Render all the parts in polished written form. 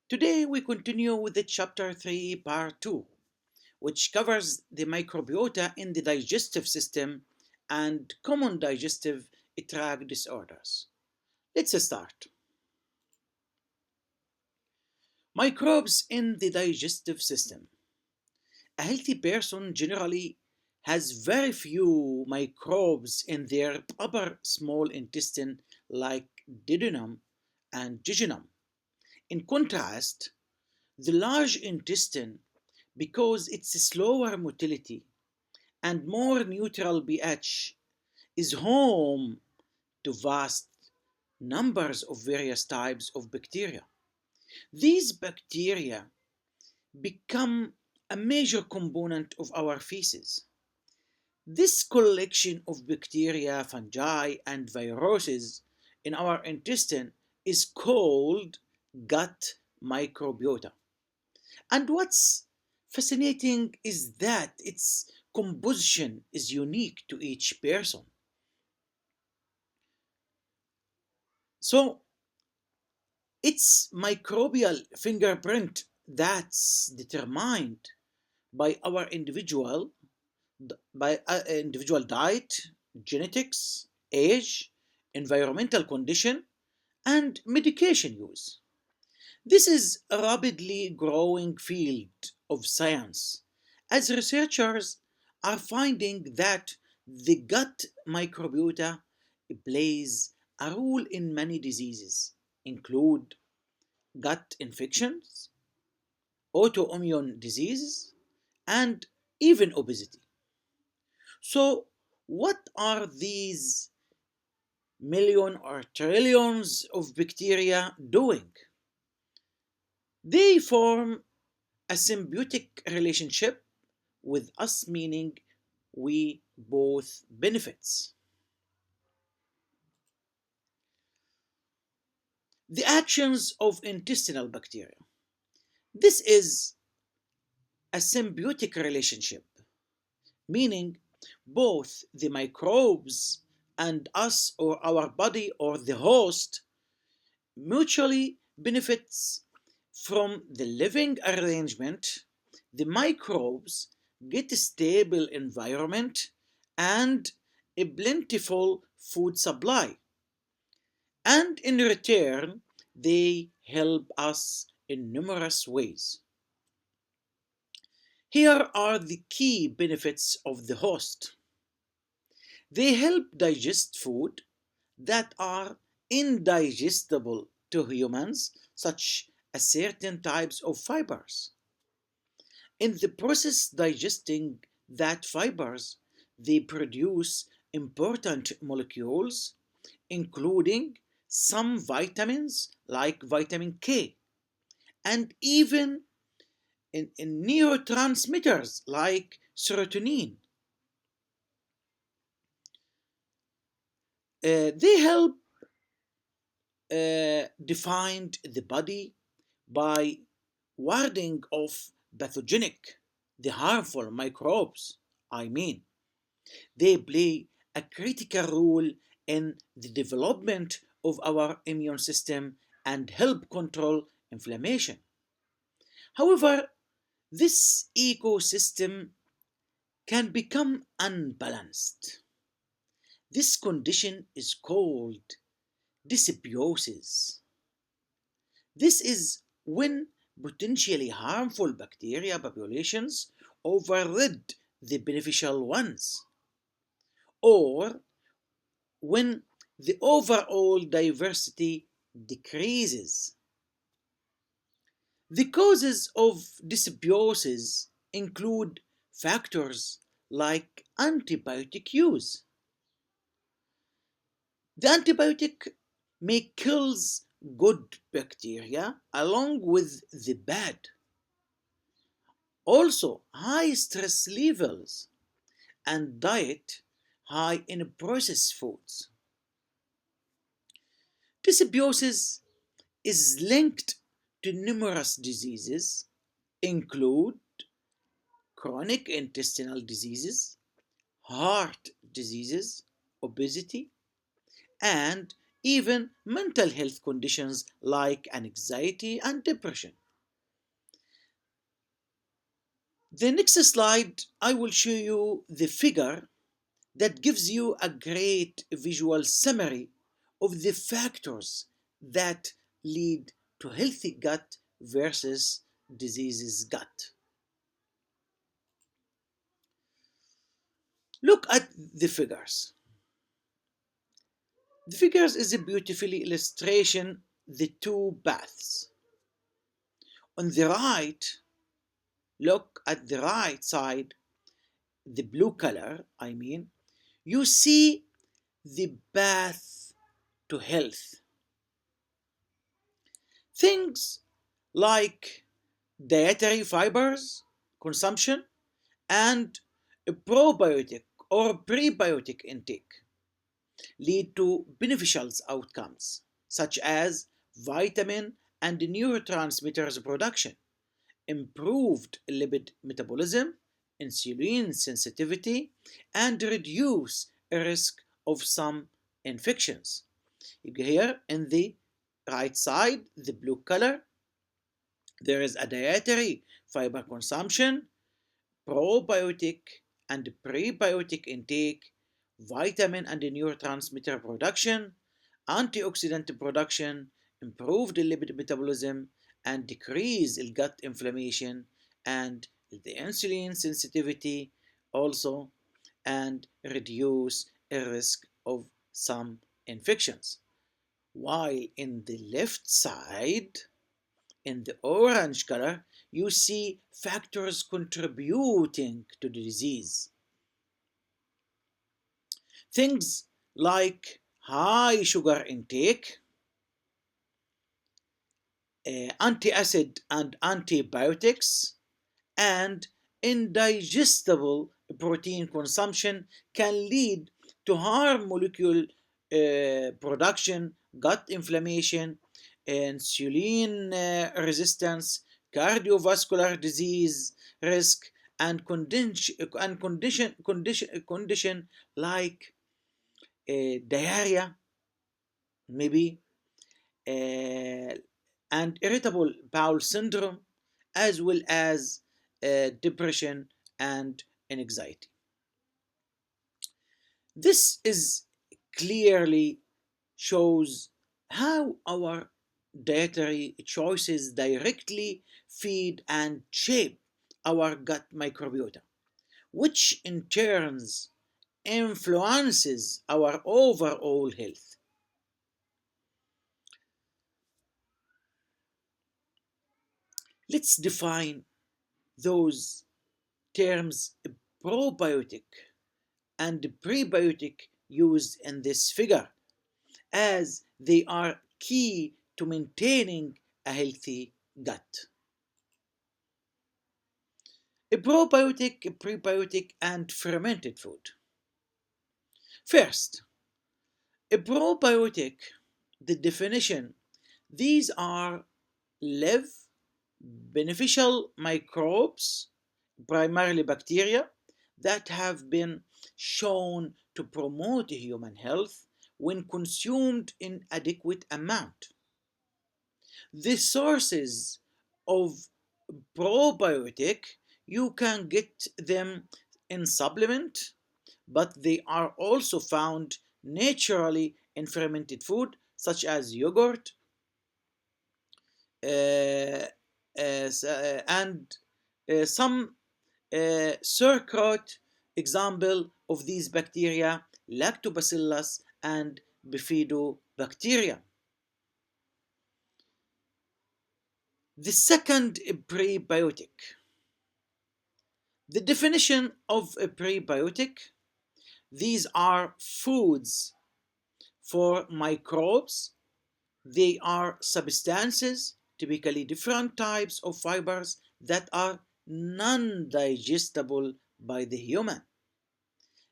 Today we continue with the chapter 3, part 2, which covers the microbiota in the digestive system and common digestive tract disorders. Let's start. Microbes in the digestive system. A healthy person generally has very few microbes in their upper small intestine like duodenum and jejunum. In contrast, the large intestine, because its slower motility and more neutral pH, is home to vast numbers of various types of bacteria. These bacteria become a major component of our feces. This collection of bacteria, fungi, and viruses in our intestine is called gut microbiota. And what's fascinating is that its composition is unique to each person. So it's microbial fingerprint that's determined by our individual diet, genetics, age, environmental condition, and medication use. This is a rapidly growing field of science as researchers are finding that the gut microbiota plays a role in many diseases, include gut infections, autoimmune diseases, and even obesity. So, what are these million or trillions of bacteria doing? They form a symbiotic relationship with us, meaning we both benefits. The actions of intestinal bacteria. This is a symbiotic relationship, meaning both the microbes and us or our body or the host mutually benefits from the living arrangement. The microbes get a stable environment and a plentiful food supply, and in return they help us in numerous ways. Here are the key benefits of the host. They help digest food that are indigestible to humans, such as certain types of fibers. In the process digesting that fibers, they produce important molecules, including some vitamins like vitamin K, and even in neurotransmitters like serotonin. They help define the body by warding off pathogenic, the harmful microbes. I mean, they play a critical role in the development of our immune system and help control inflammation. However, this ecosystem can become unbalanced. This condition is called dysbiosis. This is when potentially harmful bacteria populations override the beneficial ones, or when the overall diversity decreases. The causes of dysbiosis include factors like antibiotic use. The antibiotic may kills good bacteria along with the bad. Also, high stress levels and diet high in processed foods. Dysbiosis is linked to numerous diseases, include chronic intestinal diseases, heart diseases, obesity, and even mental health conditions like anxiety and depression. The next slide, I will show you the figure that gives you a great visual summary of the factors that lead to healthy gut versus diseases gut. Look at the figures. The figures is a beautifully illustration the two paths. On the right, look at the right side, the blue color, you see the path to health. Things like dietary fibers consumption and a probiotic or prebiotic intake lead to beneficial outcomes such as vitamin and neurotransmitters production, improved lipid metabolism, insulin sensitivity, and reduce risk of some infections. Here in the right side, the blue color, there is a dietary fiber consumption, probiotic and prebiotic intake, vitamin and neurotransmitter production, antioxidant production, improved lipid metabolism, and decrease gut inflammation and the insulin sensitivity also, and reduce a risk of some infections. While in the left side, in the orange color, you see factors contributing to the disease. Things like high sugar intake, anti-acid and antibiotics, and indigestible protein consumption can lead to harm molecule production, gut inflammation, insulin resistance, cardiovascular disease risk, and condition like diarrhea, maybe, uh, and irritable bowel syndrome, as well as depression and anxiety. This is clearly shows how our dietary choices directly feed and shape our gut microbiota, which in turns influences our overall health. Let's define those terms probiotic and prebiotic used in this figure, as they are key to maintaining a healthy gut. A probiotic, a prebiotic, and fermented food. First, a probiotic, the definition, these are live beneficial microbes, primarily bacteria, that have been shown to promote human health when consumed in adequate amount. The sources of probiotic, you can get them in supplement, but they are also found naturally in fermented food such as yogurt, uh, and some sauerkraut. Example of these bacteria, lactobacillus and bifidobacteria. The second, prebiotic. The definition of a prebiotic, these are foods for microbes. They are substances, typically different types of fibers that are non-digestible by the human.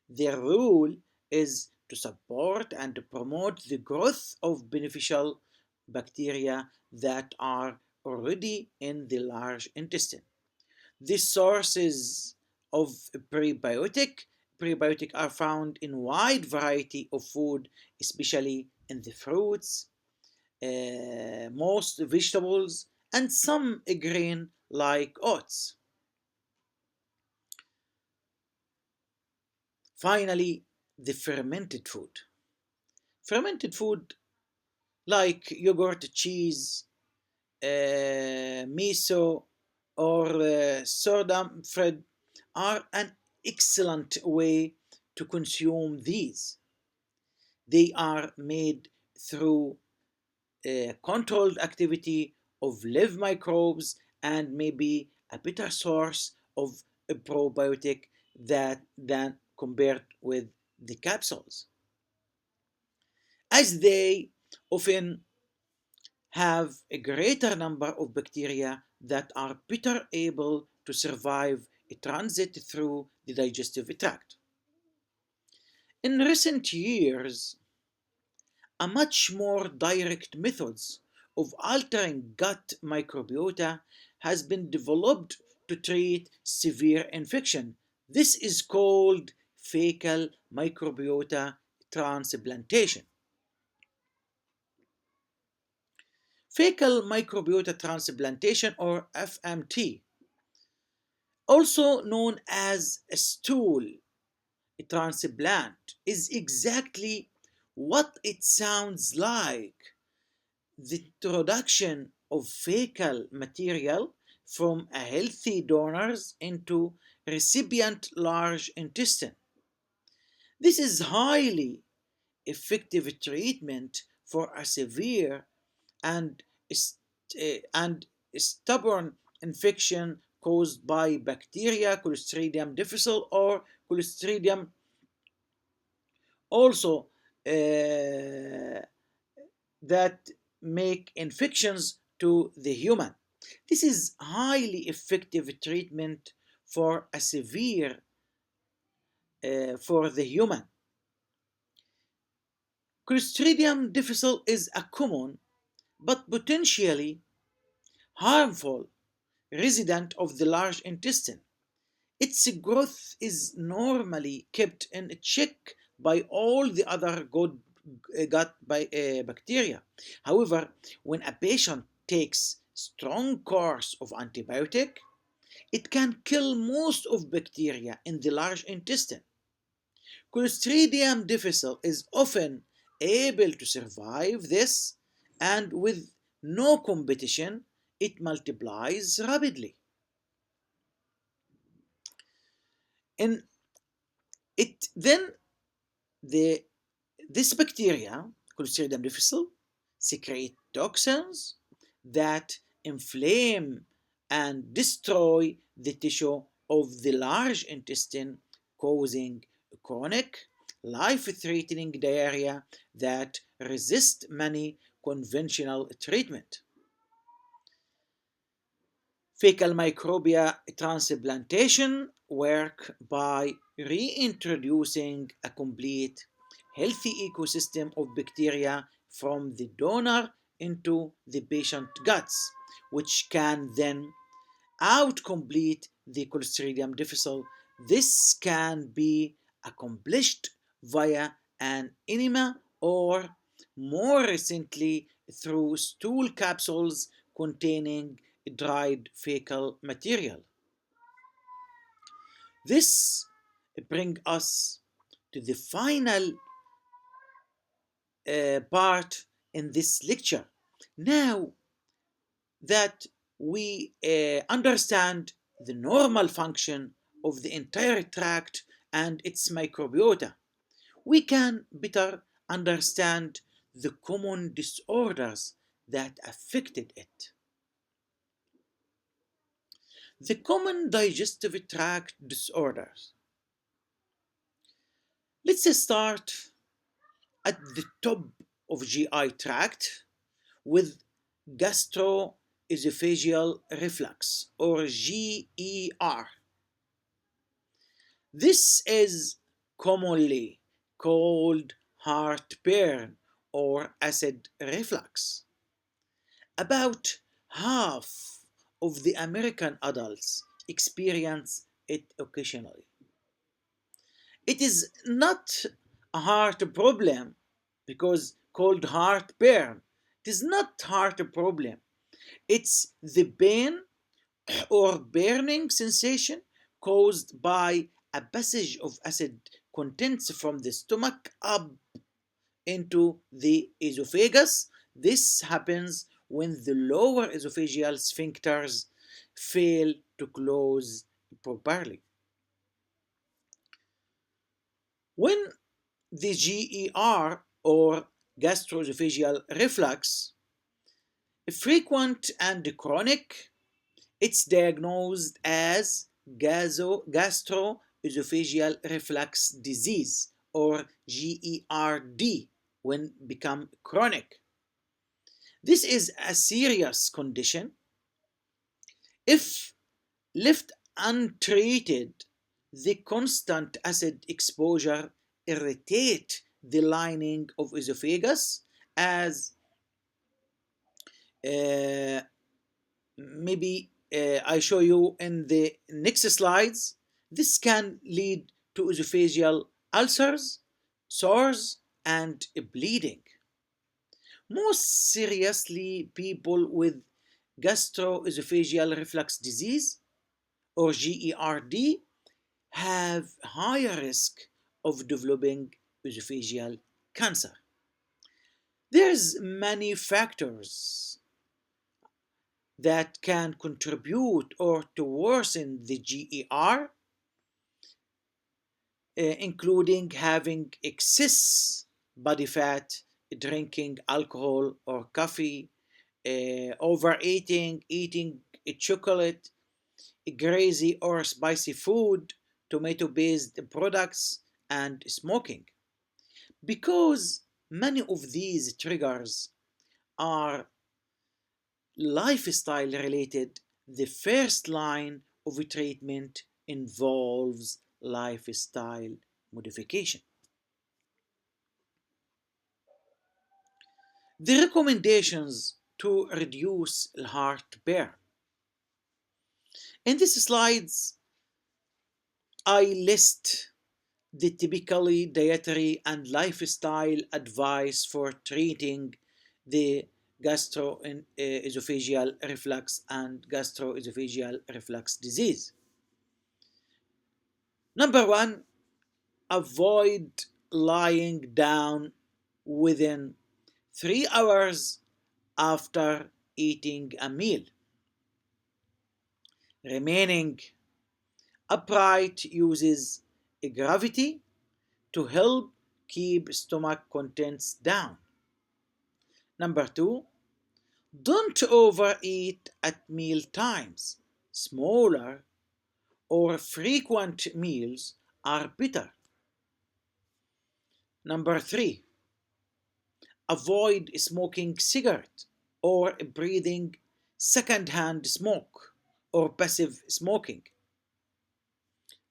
Their role is to support and to promote the growth of beneficial bacteria that are already in the large intestine. The sources of prebiotic are found in wide variety of food, especially in the fruits, most vegetables, and some grain like oats. Finally, the fermented food. Fermented food like yogurt, cheese, miso, or soda bread are an excellent way to consume these. They are made through controlled activity of live microbes and may be a better source of a probiotic than compared with the capsules, as they often have a greater number of bacteria that are better able to survive a transit through the digestive tract. In recent years, a much more direct methods of altering gut microbiota has been developed to treat severe infection. This is called fecal microbiota transplantation. Fecal microbiota transplantation, or FMT, also known as a stool transplant, is exactly what it sounds like: the introduction of fecal material from a healthy donors into recipient large intestine. This is highly effective treatment for a severe and, and stubborn infection caused by bacteria Clostridium difficile or Clostridium, also that make infections to the human. This is highly effective treatment for a severe for the human. Clostridium difficile is a common but potentially harmful resident of the large intestine. Its growth is normally kept in check by all the other good gut bacteria. However, when a patient takes strong course of antibiotic, it can kill most of bacteria in the large intestine. Clostridium difficile is often able to survive this, and with no competition, it multiplies rapidly. In it then the this bacteria, Clostridium difficile, secrete toxins that inflame and destroy the tissue of the large intestine, causing chronic, life-threatening diarrhea that resist many conventional treatment. Fecal microbia transplantation work by reintroducing a complete healthy ecosystem of bacteria from the donor into the patient guts, which can then outcomplete the Clostridium difficile. This can be accomplished via an enema or more recently through stool capsules containing dried fecal material. This brings us to the final part in this lecture. Now that we understand the normal function of the entire tract and its microbiota, we can better understand the common disorders that affected it. The common digestive tract disorders. Let's start at the top of GI tract with gastroesophageal reflux, or GER. This is commonly called heartburn or acid reflux. About half of the American adults experience it occasionally. It is not a heart problem because called heartburn. It is not heart problem. It's the pain or burning sensation caused by a passage of acid contents from the stomach up into the esophagus. This happens when the lower esophageal sphincters fail to close properly. When the GER or gastroesophageal reflux is frequent and chronic, it's diagnosed as gastroesophageal reflux disease or GERD when become chronic. This is a serious condition. If left untreated, the constant acid exposure irritate the lining of esophagus as uh, maybe I show you in the next slides. This can lead to esophageal ulcers, sores, and bleeding. Most seriously, people with gastroesophageal reflux disease or GERD have higher risk of developing esophageal cancer. There's many factors that can contribute or to worsen the GER, including having excess body fat, drinking alcohol or coffee, overeating, eating chocolate, greasy or spicy food, tomato based products, and smoking. Because many of these triggers are lifestyle related, the first line of treatment involves lifestyle modification. The recommendations to reduce heartburn. In these slides, I list the typically dietary and lifestyle advice for treating the gastroesophageal reflux and gastroesophageal reflux disease. Number one, avoid lying down within 3 hours after eating a meal. Remaining upright uses gravity to help keep stomach contents down. Number two, don't overeat at meal times. Smaller or frequent meals are better. Number three, avoid smoking cigarette or breathing secondhand smoke or passive smoking.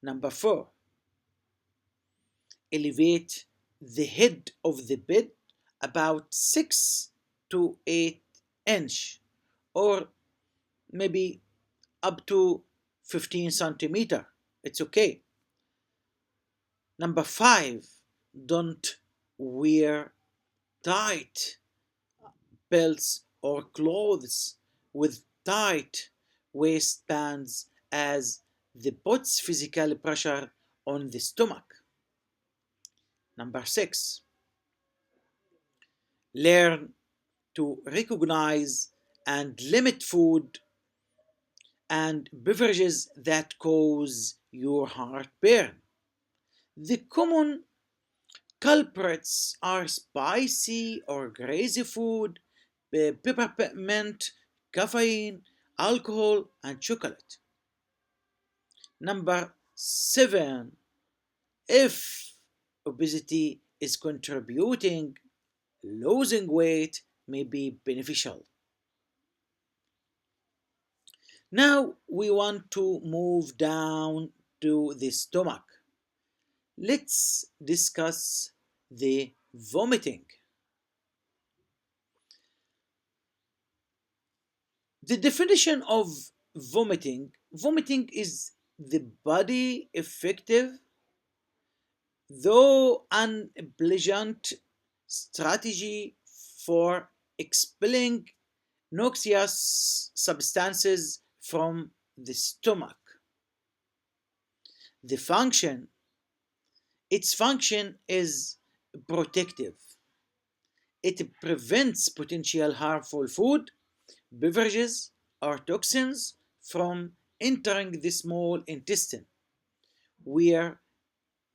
Number four, elevate the head of the bed about 6 to 8 inch or maybe up to 15 centimeter. It's okay. Number five, don't wear tight belts or clothes with tight waistbands as the puts physical pressure on the stomach. Number six, learn to recognize and limit food and beverages that cause your heartburn. The common culprits are spicy or greasy food, peppermint, caffeine, alcohol, and chocolate. Number seven, if obesity is contributing, losing weight may be beneficial. Now we want to move down to the stomach. Let's discuss the vomiting. The definition of vomiting is the body effective, though unpleasant strategy for expelling noxious substances from the stomach. The function, its function is protective. It prevents potential harmful food, beverages, or toxins from entering the small intestine, where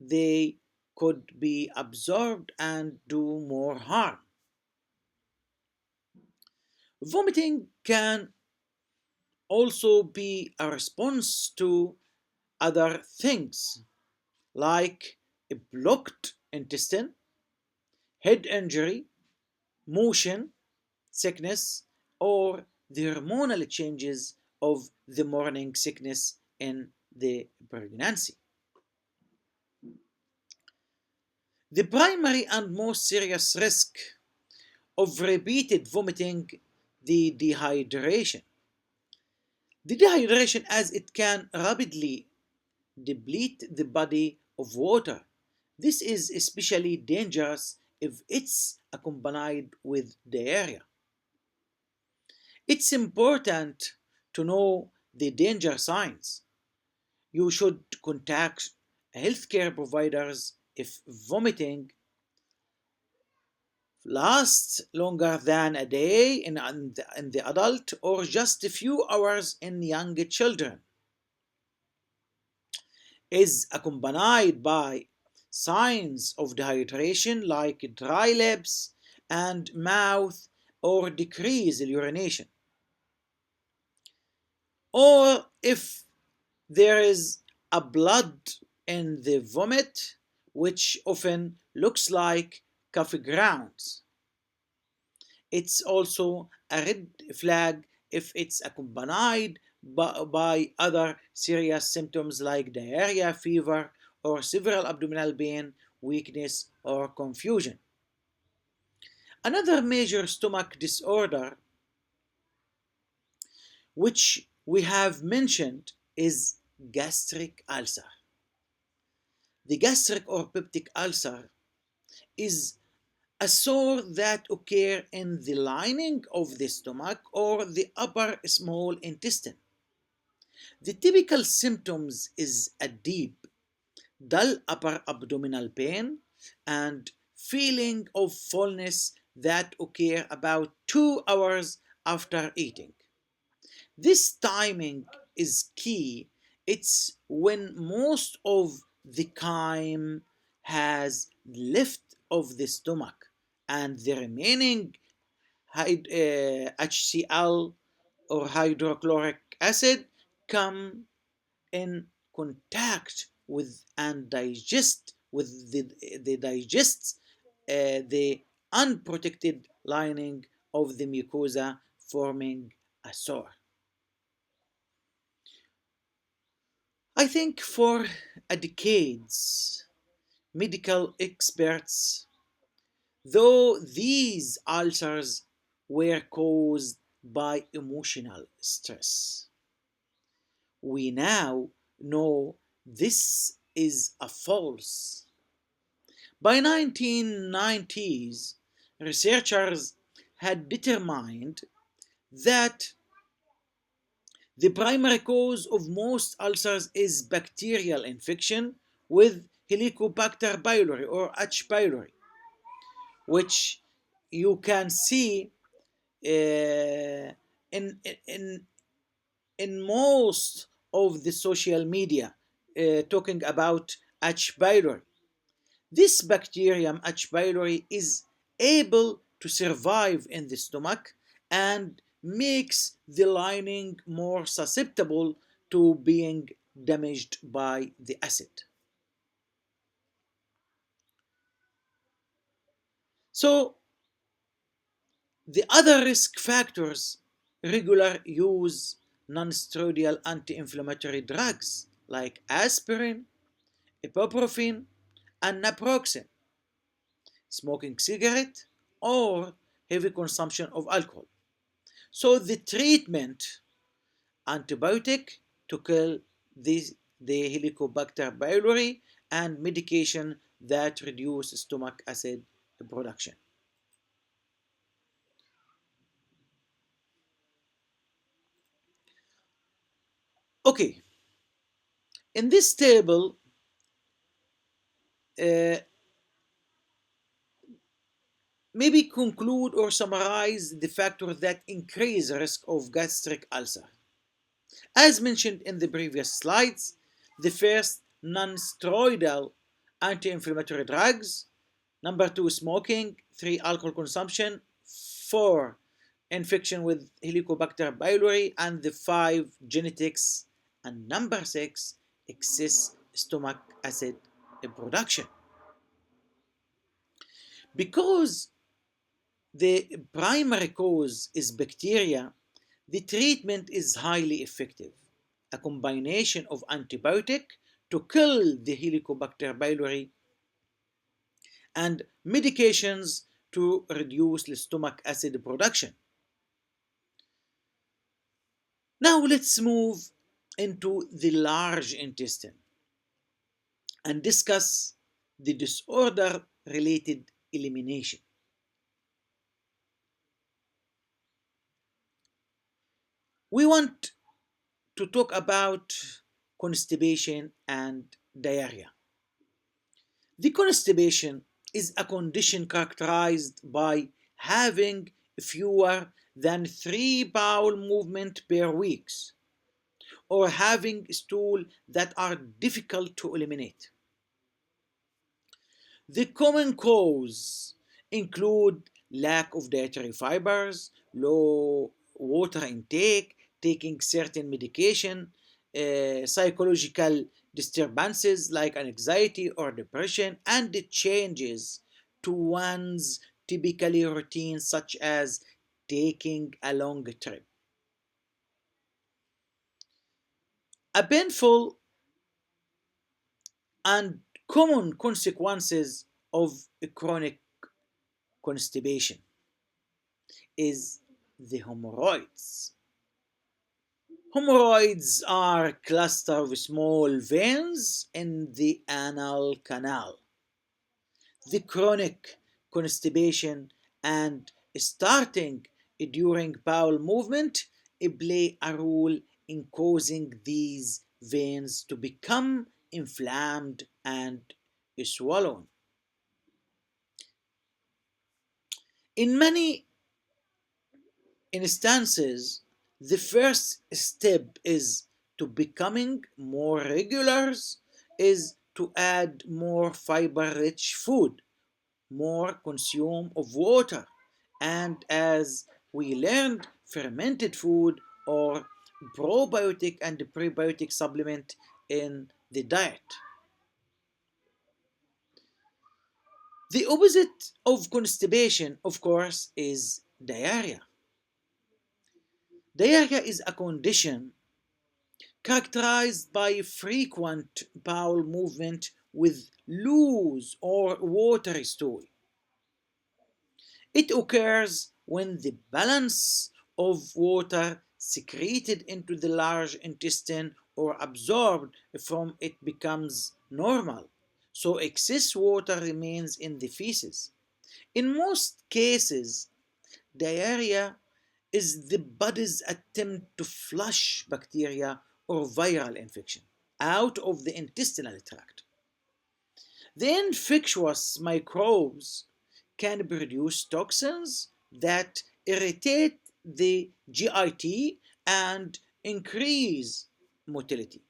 they could be absorbed and do more harm. Vomiting can also be a response to other things like a blocked intestine, head injury, motion sickness, or the hormonal changes of the morning sickness in the pregnancy. The primary and most serious risk of repeated vomiting, the dehydration. The dehydration, as it can rapidly deplete the body of water. This is especially dangerous if it's accompanied with diarrhea. It's important to know the danger signs. You should contact healthcare providers if vomiting lasts longer than a day in the adult or just a few hours in young children, is accompanied by signs of dehydration like dry lips and mouth or decreased urination, or if there is a blood in the vomit, which often looks like coffee grounds. It's also a red flag if it's accompanied by other serious symptoms like diarrhea, fever, or severe abdominal pain, weakness, or confusion. Another major stomach disorder, which we have mentioned, is gastric ulcer. The gastric or peptic ulcer is a sore that occur in the lining of the stomach or the upper small intestine. The typical symptoms is a deep, dull upper abdominal pain and feeling of fullness that occur about 2 hours after eating. This timing is key. It's when most of the chyme has left of the stomach and the remaining HCl or hydrochloric acid come in contact with and digest with the digests the unprotected lining of the mucosa, forming a sore. I think for a decades, medical experts, though these ulcers were caused by emotional stress, we now know this is a false. By 1990s, researchers had determined that the primary cause of most ulcers is bacterial infection with Helicobacter pylori or H. pylori, which you can see in, in, in most of the social media talking about H. pylori. This bacterium, H. pylori, is able to survive in the stomach and makes the lining more susceptible to being damaged by the acid. So, the other risk factors, regular use non-steroidal anti-inflammatory drugs like aspirin, ibuprofen, and naproxen, smoking cigarette, or heavy consumption of alcohol. So the treatment, antibiotic to kill the Helicobacter pylori, and medication that reduce stomach acid production. Okay, in this table, uh, maybe conclude or summarize the factors that increase risk of gastric ulcer. As mentioned in the previous slides, the first, non-steroidal anti-inflammatory drugs. Number two, smoking. Three, alcohol consumption. Four, infection with Helicobacter pylori. And the five, genetics. And number six, excess stomach acid production. Because the primary cause is bacteria, the treatment is highly effective. A combination of antibiotic to kill the Helicobacter pylori and medications to reduce the stomach acid production. Now let's move into the large intestine and discuss the disorder related elimination. We want to talk about constipation and diarrhea. The constipation is a condition characterized by having fewer than 3 bowel movements per week or having stool that are difficult to eliminate. The common cause include lack of dietary fibers, low water intake, taking certain medication, psychological disturbances like anxiety or depression, and the changes to one's typically routine such as taking a long trip. A painful and common consequences of chronic constipation is the hemorrhoids. Hemorrhoids are cluster of small veins in the anal canal. The chronic constipation and starting during bowel movement play a role in causing these veins to become inflamed and swollen. In many instances, the first step is to becoming more regular is to add more fiber rich food, more consume of water, and as we learned, fermented food or probiotic and prebiotic supplement in the diet. The opposite of constipation, of course, is diarrhea. Diarrhea is a condition characterized by frequent bowel movement with loose or watery stool. It occurs when the balance of water secreted into the large intestine or absorbed from it becomes normal, so excess water remains in the feces. In most cases, diarrhea is the body's attempt to flush bacteria or viral infection out of the intestinal tract. The infectious microbes can produce toxins that irritate the GIT and increase motility.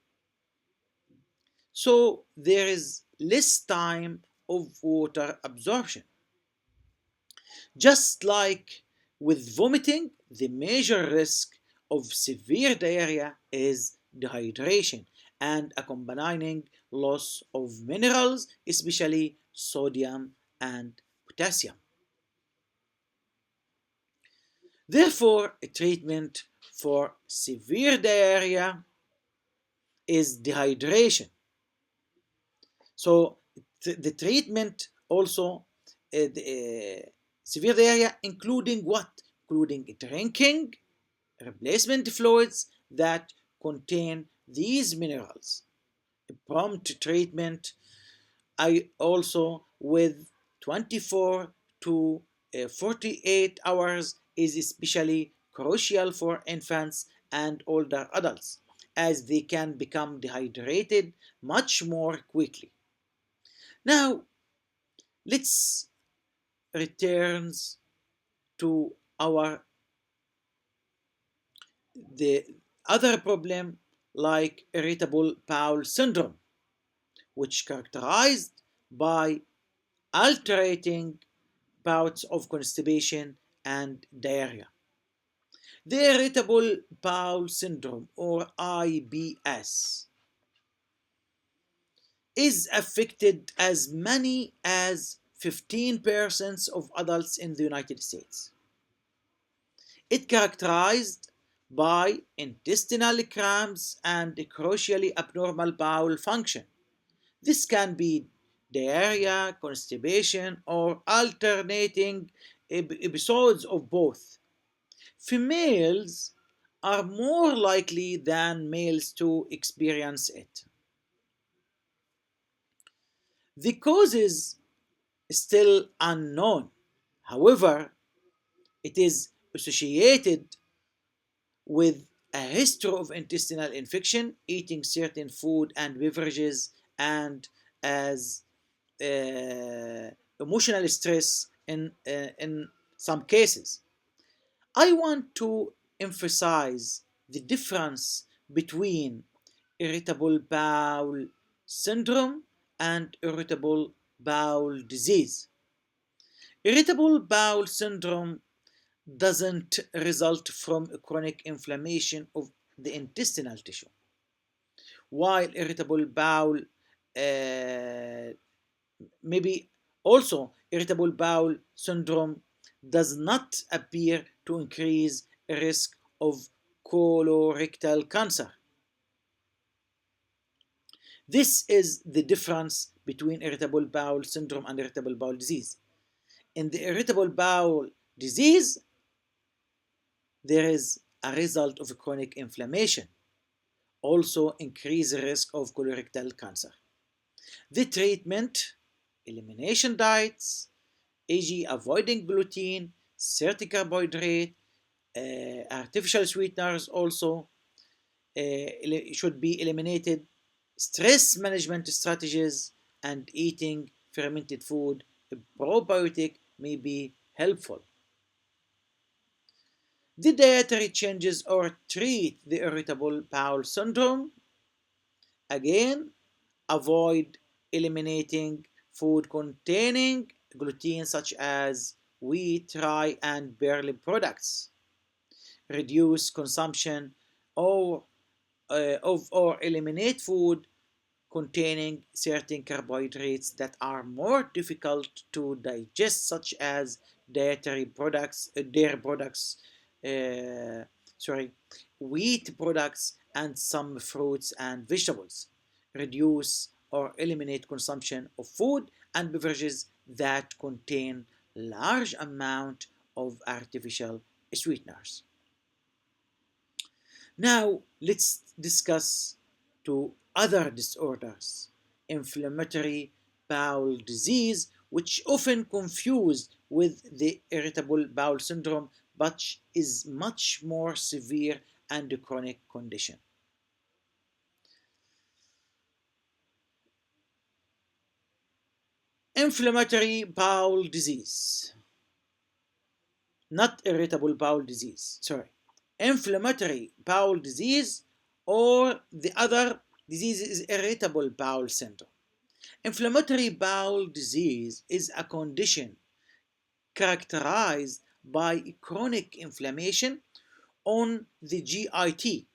So there is less time of water absorption. Just like with vomiting, the major risk of severe diarrhea is dehydration and accompanying loss of minerals, especially sodium and potassium. Therefore, a treatment for severe diarrhea is dehydration. So, the treatment also, severe diarrhea, including what? Including drinking replacement fluids that contain these minerals. A prompt treatment, I also with 24 to 48 hours is especially crucial for infants and older adults. as they can become dehydrated much more quickly. Now, let's return to our the other problem like irritable bowel syndrome, which characterized by alternating bouts of constipation and diarrhea. The irritable bowel syndrome, or IBS, is affected as many as 15% of adults in the United States. It characterized by intestinal cramps and crucially abnormal bowel function. This can be diarrhea, constipation, or alternating episodes of both. Females are more likely than males to experience it. The cause is still unknown. However, it is associated with a history of intestinal infection, eating certain food and beverages, and as emotional stress in some cases. I want to emphasize the difference between irritable bowel syndrome and irritable bowel disease. Irritable bowel syndrome doesn't result from a chronic inflammation of the intestinal tissue, while irritable bowel maybe also irritable bowel syndrome does not appear to increase risk of colorectal cancer. This is the difference between irritable bowel syndrome and irritable bowel disease. In the irritable bowel disease, there is a result of chronic inflammation, also increase the risk of colorectal cancer. The treatment, elimination diets, e.g., avoiding gluten, certain carbohydrate, artificial sweeteners also should be eliminated, stress management strategies, and eating fermented food, probiotic may be helpful. The dietary changes or treat the irritable bowel syndrome. Again, avoid eliminating food containing gluten such as wheat, rye, and barley products. Reduce consumption or of or eliminate food containing certain carbohydrates that are more difficult to digest, such as dairy products, uh, sorry, wheat products, and some fruits and vegetables. Reduce or eliminate consumption of food and beverages that contain large amount of artificial sweeteners. Now let's discuss two other disorders. Inflammatory bowel disease, which often confused with the irritable bowel syndrome, but is much more severe and a chronic condition. Inflammatory bowel disease, not irritable bowel disease, sorry. Inflammatory bowel disease, or the other disease is irritable bowel syndrome. Inflammatory bowel disease is a condition characterized by chronic inflammation on the GIT.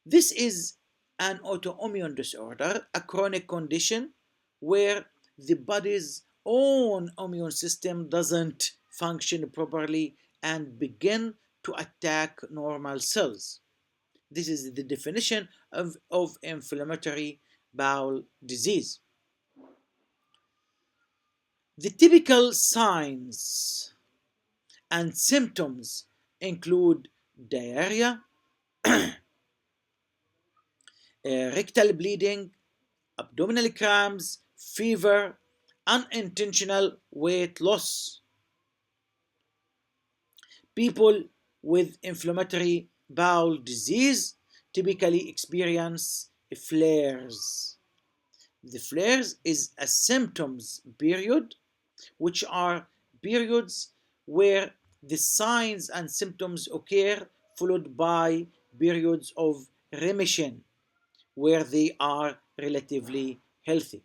This is an autoimmune disorder, a chronic condition where the body's own immune system doesn't function properly and begin to attack normal cells. This is the definition of inflammatory bowel disease. The typical signs and symptoms include diarrhea, rectal bleeding, abdominal cramps, fever, unintentional weight loss. People with inflammatory bowel disease typically experience flares. The flares is a symptoms period, which are periods where the signs and symptoms occur, followed by periods of remission where they are relatively healthy.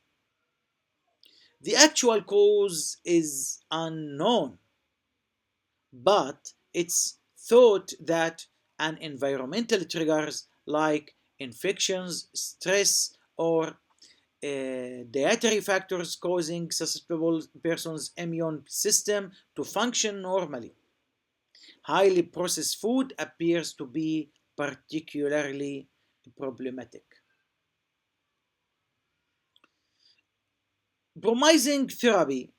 The actual cause is unknown, but it's thought that an environmental triggers like infections, stress, or dietary factors causing susceptible person's immune system to function normally. Highly processed food appears to be particularly problematic. Promising therapy,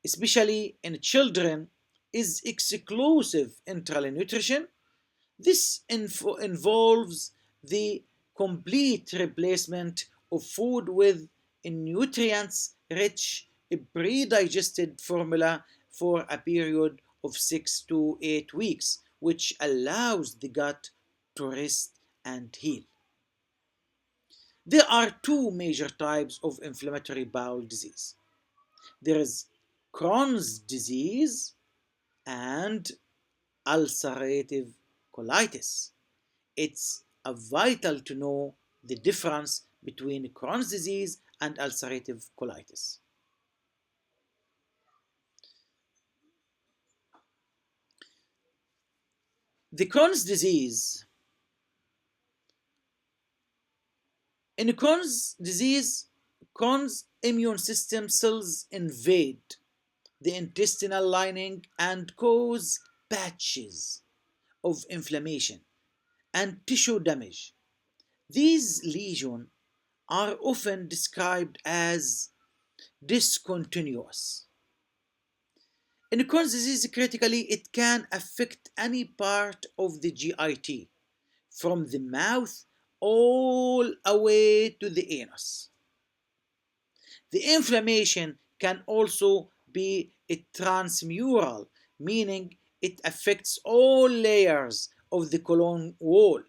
especially in children, is exclusive enteral nutrition. This involves the complete replacement of food with nutrients rich, pre-digested formula for a period of 6 to 8 weeks, which allows the gut to rest and heal. There are two major types of inflammatory bowel disease. There is Crohn's disease and ulcerative colitis. It's vital to know the difference between Crohn's disease and ulcerative colitis. The Crohn's disease. In Crohn's disease, Crohn's immune system cells invade the intestinal lining and cause patches of inflammation and tissue damage. These lesions are often described as discontinuous. In Crohn's disease, critically, it can affect any part of the GIT, from the mouth all the way to the anus. The inflammation can also be transmural, meaning it affects all layers of the colon wall.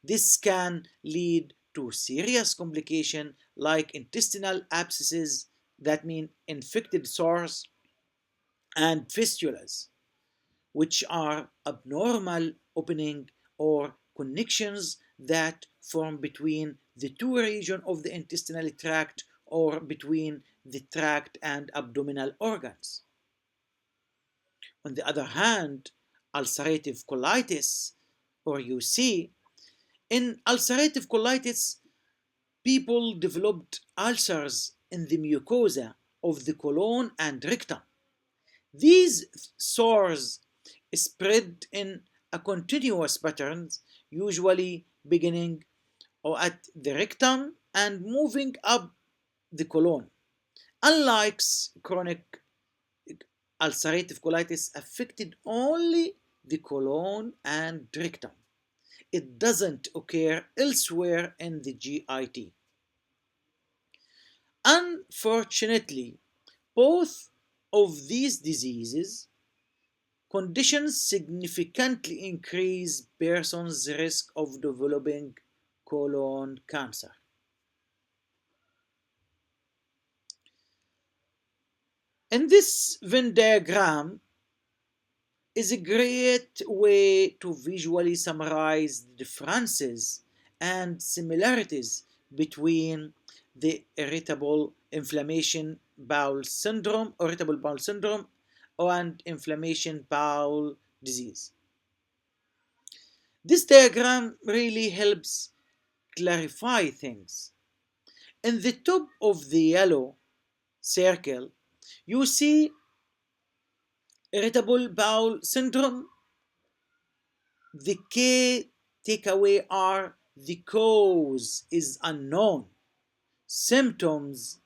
This can lead to serious complications like intestinal abscesses, that mean infected sores, and fistulas, which are abnormal opening or connections that form between the two regions of the intestinal tract or between the tract and abdominal organs. On the other hand, ulcerative colitis, or UC, in ulcerative colitis, people developed ulcers in the mucosa of the colon and rectum. These sores spread in a continuous pattern, usually beginning or at the rectum and moving up the colon. Unlike chronic ulcerative colitis affected only the colon and rectum, it doesn't occur elsewhere in the GIT. Unfortunately, both of these diseases conditions significantly increase person's risk of developing colon cancer. In this Venn diagram is a great way to visually summarize the differences and similarities between the irritable bowel syndrome, and inflammation bowel disease. This diagram really helps clarify things. In the top of the yellow circle, you see irritable bowel syndrome. The key takeaway are the cause is unknown. Symptoms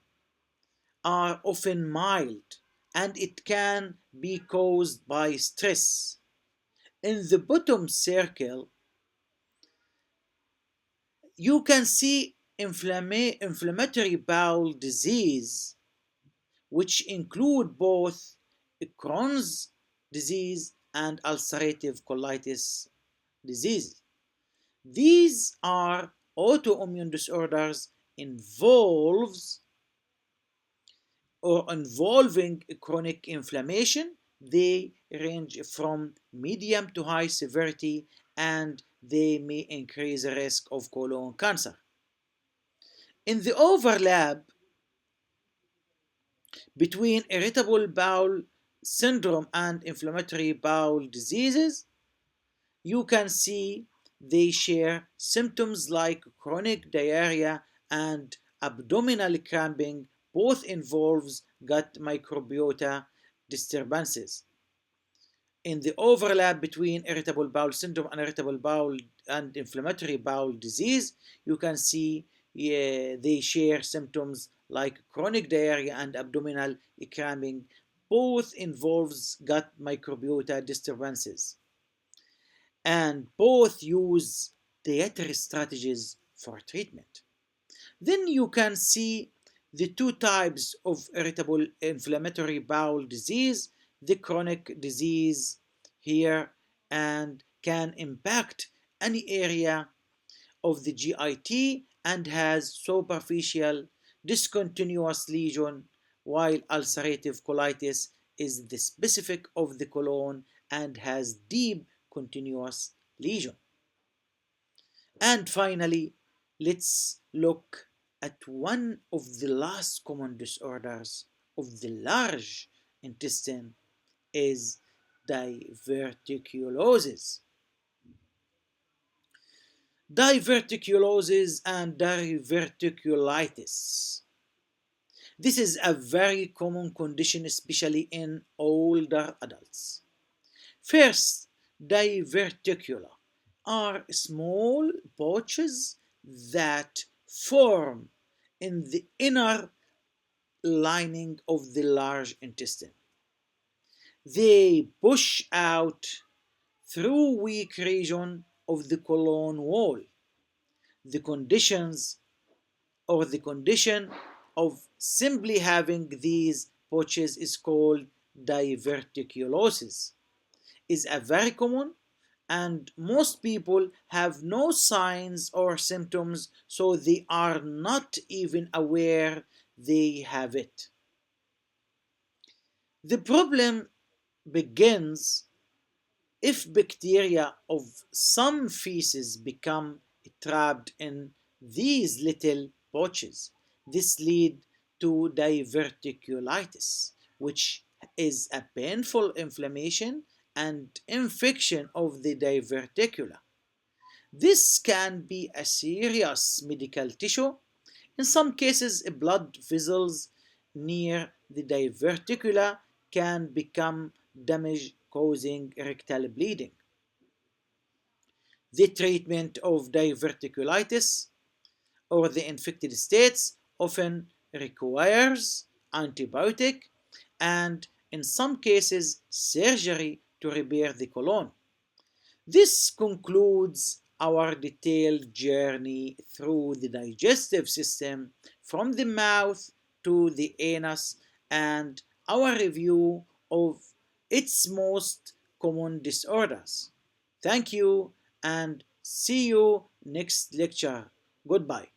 are often mild and it can be caused by stress. In the bottom circle, you can see inflammatory bowel disease, which include both Crohn's disease and ulcerative colitis disease. These are autoimmune disorders involves or involving chronic inflammation. They range from medium to high severity and they may increase the risk of colon cancer. In the overlap between irritable bowel syndrome and inflammatory bowel diseases, you can see they share symptoms like chronic diarrhea and abdominal cramping. Both involves gut microbiota disturbances. In the overlap between irritable bowel syndrome and irritable bowel and inflammatory bowel disease, you can see they share symptoms like chronic diarrhea and abdominal cramping. Both involves gut microbiota disturbances and both use dietary strategies for treatment. Then you can see the two types of irritable inflammatory bowel disease, the chronic disease here, and can impact any area of the GIT and has superficial discontinuous lesion, while ulcerative colitis is the specific of the colon and has deep continuous lesion. And finally, let's look at one of the last common disorders of the large intestine is diverticulosis. Diverticulosis and diverticulitis. This is a very common condition, especially in older adults. First, diverticula are small pouches that form in the inner lining of the large intestine. They push out through weak region of the colon wall. The conditions or the condition of simply having these pouches is called diverticulosis. Is a very common and most people have no signs or symptoms, so they are not even aware they have it. The problem begins if bacteria of some feces become trapped in these little pouches. This leads to diverticulitis, which is a painful inflammation and infection of the diverticula. This can be a serious medical tissue. In some cases, blood vessels near the diverticula can become damaged, causing rectal bleeding. The treatment of diverticulitis or the infected states often requires antibiotic and in some cases surgery to repair the colon. This concludes our detailed journey through the digestive system from the mouth to the anus and our review of its most common disorders. Thank you and see you next lecture. Goodbye.